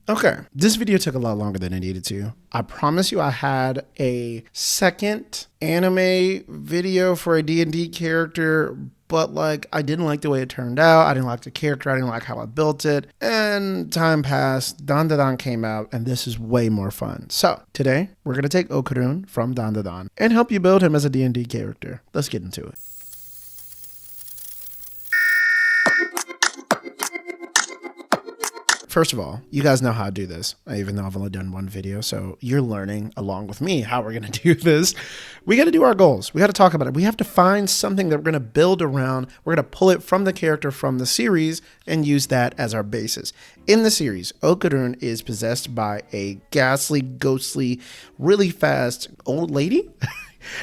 Okay, this video took a lot longer than it needed to. I promise you I had a second anime video for a D&D character, but like I didn't like the way it turned out. I didn't like the character. I didn't like how I built it. And time passed, Dandadan came out, and this is way more fun. So today we're going to take Okarun from Dandadan and help you build him as a D&D character. Let's get into it. First of all, you guys know how to do this, even though I've only done one video, so you're learning along with me how we're going to do this. We got to do our goals. We got to talk about it. We have to find something that we're going to build around. We're going to pull it from the character from the series and use that as our basis. In the series, Okarun is possessed by a ghastly, ghostly, really fast old lady.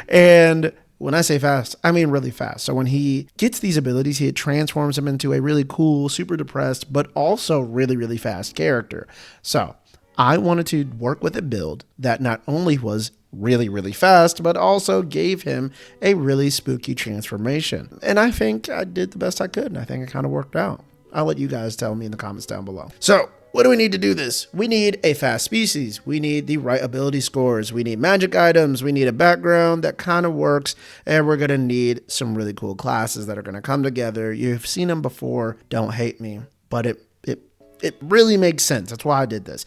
And when I say fast, I mean really fast. So when he gets these abilities, it transforms him into a really cool, super depressed, but also really, really fast character. So I wanted to work with a build that not only was really, really fast, but also gave him a really spooky transformation. And I think I did the best I could, and I think it kind of worked out. I'll let you guys tell me in the comments down below. So what do we need to do this? We need a fast species. We need the right ability scores. We need magic items. We need a background that kind of works. And we're going to need some really cool classes that are going to come together. You've seen them before. Don't hate me. But it really makes sense. That's why I did this.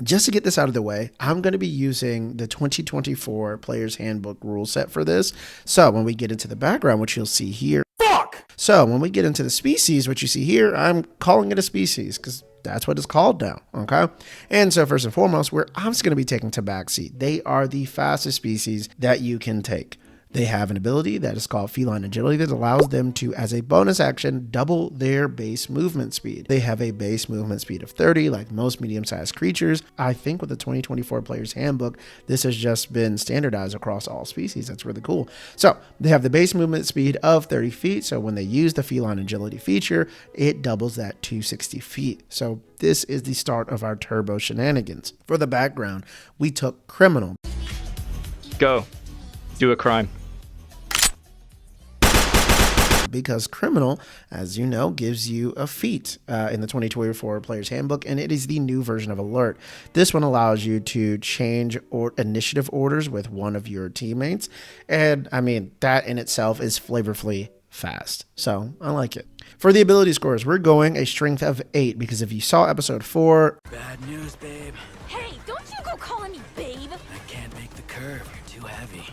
Just to get this out of the way, I'm going to be using the 2024 Player's Handbook rule set for this. So when we get into the background, which you'll see here. So when we get into the species, what you see here, I'm calling it a species because that's what it's called now, okay? And so first and foremost, we're obviously going to be taking Tabaxi. They are the fastest species that you can take. They have an ability that is called feline agility that allows them to, as a bonus action, double their base movement speed. They have a base movement speed of 30, like most medium-sized creatures. I think with the 2024 Player's Handbook, this has just been standardized across all species. That's really cool. So they have the base movement speed of 30 feet. So when they use the feline agility feature, it doubles that to 60 feet. So this is the start of our turbo shenanigans. For the background, we took criminal. Go. Do a crime. Because criminal, as you know, gives you a feat in the 2024 Player's Handbook, and it is the new version of alert. This one allows you to change initiative orders with one of your teammates, and I mean that in itself is flavorfully fast, so I like it. For the ability scores, we're going a strength of 8 because if you saw episode 4, bad news, babe. Hey, don't you go calling me babe. I can't make the curve. You're too heavy.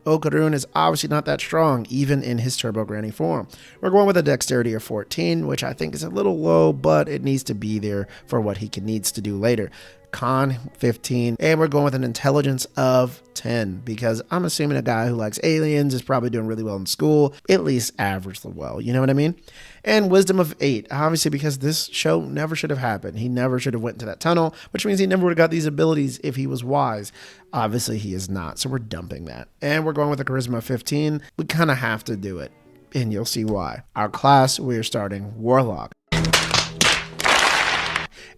Okarun is obviously not that strong, even in his Turbo Granny form. We're going with a dexterity of 14, which I think is a little low, but it needs to be there for what he needs to do later. Con 15, and we're going with an intelligence of 10 because I'm assuming a guy who likes aliens is probably doing really well in school, at least averagely well, you know what I mean? And wisdom of 8, obviously because this show never should have happened. He never should have went into that tunnel, which means he never would have got these abilities if he was wise. Obviously he is not, so we're dumping that. And we're going with a charisma of 15. We kind of have to do it, and you'll see why. Our class, we're starting Warlock.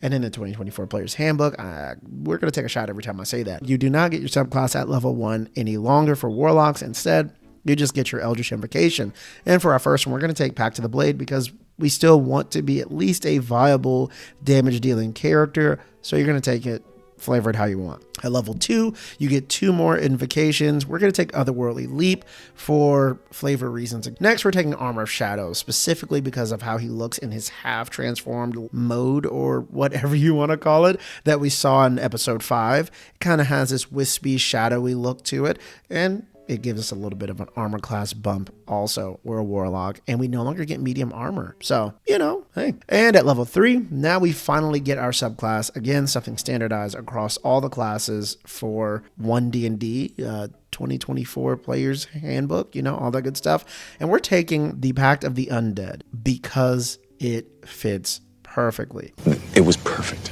And in the 2024 Player's Handbook, we're going to take a shot every time I say that. You do not get your subclass at level 1 any longer for Warlocks. Instead, you just get your Eldritch Invocation. And for our first one, we're going to take Pact to the Blade because we still want to be at least a viable damage-dealing character. So you're going to take it flavored how you want. At level 2, you get 2 more invocations. We're going to take Otherworldly Leap for flavor reasons. Next, we're taking Armor of Shadows, specifically because of how he looks in his half-transformed mode, or whatever you want to call it, that we saw in episode 5. It kind of has this wispy, shadowy look to it, and it gives us a little bit of an armor class bump. Also, we're a Warlock, and we no longer get medium armor. So, you know, hey. And at level 3, now we finally get our subclass. Again, something standardized across all the classes for 1D&D, 2024 Player's Handbook, you know, all that good stuff. And we're taking the Pact of the Undead because it fits perfectly. It was perfect.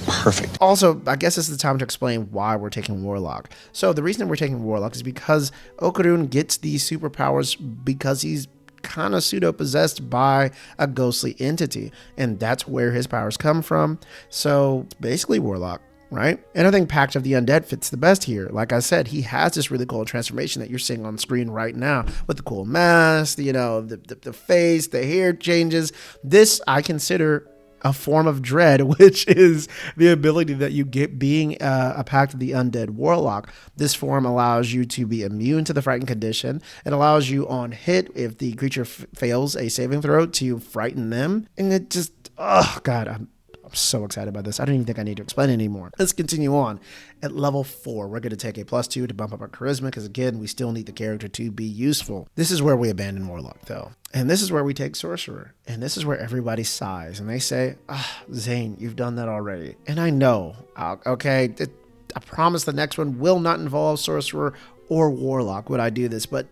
Perfect. Also, I guess this is the time to explain why we're taking Warlock. So the reason we're taking Warlock is because Okarun gets these superpowers because he's kind of pseudo-possessed by a ghostly entity, and that's where his powers come from. So basically Warlock, right? And I think Pact of the Undead fits the best here. Like I said, he has this really cool transformation that you're seeing on screen right now with the cool mask, you know, the face, the hair changes. This I consider a form of dread, which is the ability that you get being a Pact of the Undead Warlock. This form allows you to be immune to the frightened condition. It allows you on hit, if the creature fails a saving throw, to frighten them. And it just, oh God, I'm so excited about this. I don't even think I need to explain it anymore. Let's continue on. At level 4, we're going to take a +2 to bump up our charisma because, again, we still need the character to be useful. This is where we abandon Warlock, though. And this is where we take Sorcerer. And this is where everybody sighs. And they say, Zane, you've done that already. And I know, okay, I promise the next one will not involve Sorcerer or Warlock when I do this, but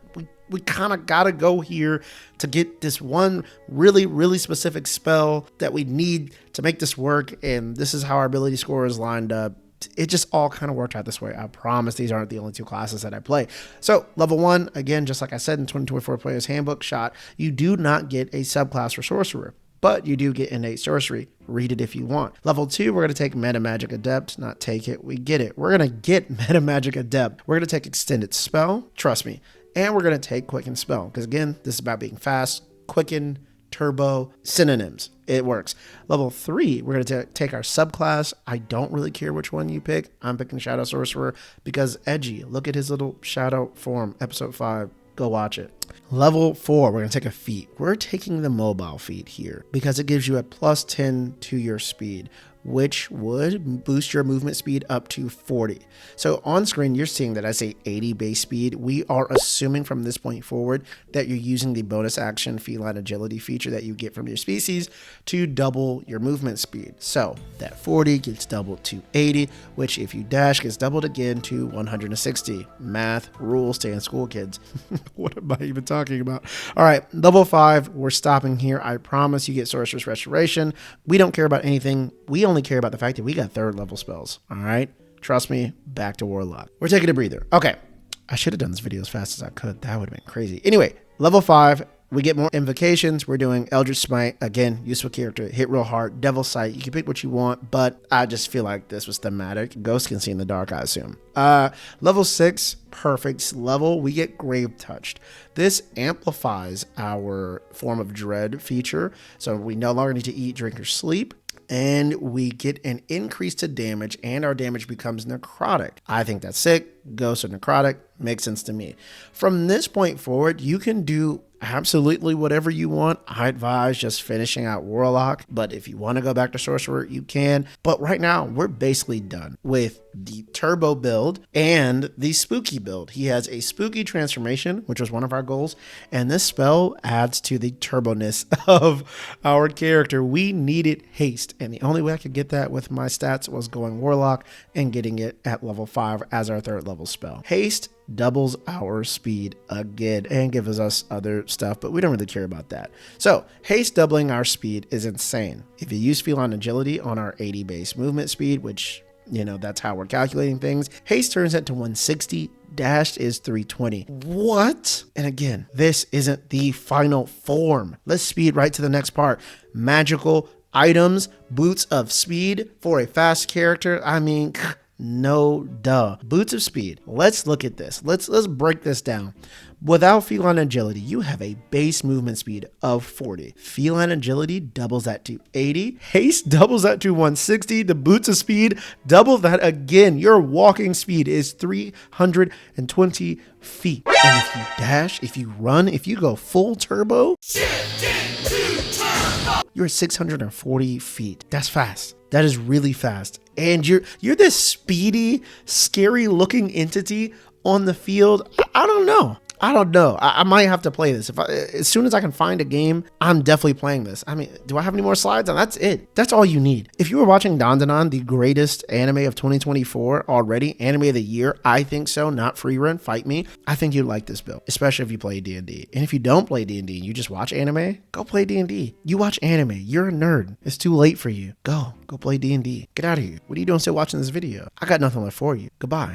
we kind of got to go here to get this one really, really specific spell that we need to make this work. And this is how our ability score is lined up. It just all kind of worked out this way. I promise these aren't the only 2 classes that I play. So level 1, again, just like I said in 2024 Player's Handbook shot, you do not get a subclass for Sorcerer, but you do get innate sorcery. Read it if you want. Level 2, we're going to take Meta Magic Adept. Not take it, we get it. We're going to get Meta Magic Adept. We're going to take Extended Spell. Trust me. And we're going to take Quicken Spell. Because again, this is about being fast. Quicken, Turbo, synonyms. It works. Level 3, we're going to take our subclass. I don't really care which one you pick. I'm picking Shadow Sorcerer because edgy. Look at his little shadow form. Episode 5. Go watch it. Level 4, we're going to take a feat. We're taking the mobile feat here because it gives you a +10 to your speed, which would boost your movement speed up to 40. So on screen, you're seeing that I say 80 base speed. We are assuming from this point forward that you're using the bonus action feline agility feature that you get from your species to double your movement speed. So that 40 gets doubled to 80, which if you dash gets doubled again to 160. Math, rules, stay in school, kids. What am I even talking about? All right, level 5, we're stopping here. I promise you get Sorcerer's Restoration. We don't care about anything. We only care about the fact that we got 3rd level spells. All right, trust me, back to Warlock. We're taking a breather. Okay, I should have done this video as fast as I could. That would have been crazy. Anyway, level 5, we get more invocations. We're doing Eldritch Smite. Again, useful character, hit real hard. Devil Sight, you can pick what you want, but I just feel like this was thematic. Ghost can see in the dark, I assume. Level 6, perfect level, we get Grave Touched. This amplifies our Form of Dread feature, so we no longer need to eat, drink, or sleep. And we get an increase to damage, and our damage becomes necrotic. I think that's sick. Ghost or necrotic makes sense to me. From this point forward, you can do absolutely whatever you want. I advise just finishing out Warlock, but if you want to go back to Sorcerer, you can. But right now, we're basically done with the Turbo build and the Spooky build. He has a Spooky transformation, which was one of our goals, and this spell adds to the turboness of our character. We needed haste, and the only way I could get that with my stats was going Warlock and getting it at level 5 as our 3rd level spell. Haste doubles our speed again and gives us other stuff, but we don't really care about that. So haste doubling our speed is insane. If you use feline agility on our 80 base movement speed, which, you know, that's how we're calculating things, haste turns it to 160. Dashed is 320. What? And again, this isn't the final form. Let's speed right to the next part. Magical items, boots of speed for a fast character. I mean, no duh. Boots of speed. Let's look at this. Let's break this down. Without feline agility, you have a base movement speed of 40. Feline agility doubles that to 80. Haste doubles that to 160. The boots of speed double that again. Your walking speed is 320 feet. And if you dash, if you run, if you go full turbo, you're 640 feet. That's fast. That is really fast. And you're this speedy, scary looking entity on the field. I don't know. I might have to play this. As soon as I can find a game, I'm definitely playing this. I mean, do I have any more slides? And that's it. That's all you need. If you were watching Dandadan, the greatest anime of 2024 already, anime of the year, I think so, not free run, fight me. I think you'd like this build, especially if you play D&D. And if you don't play D&D and you just watch anime, go play D&D. You watch anime. You're a nerd. It's too late for you. Go play D&D. Get out of here. What are you doing still watching this video? I got nothing left for you. Goodbye.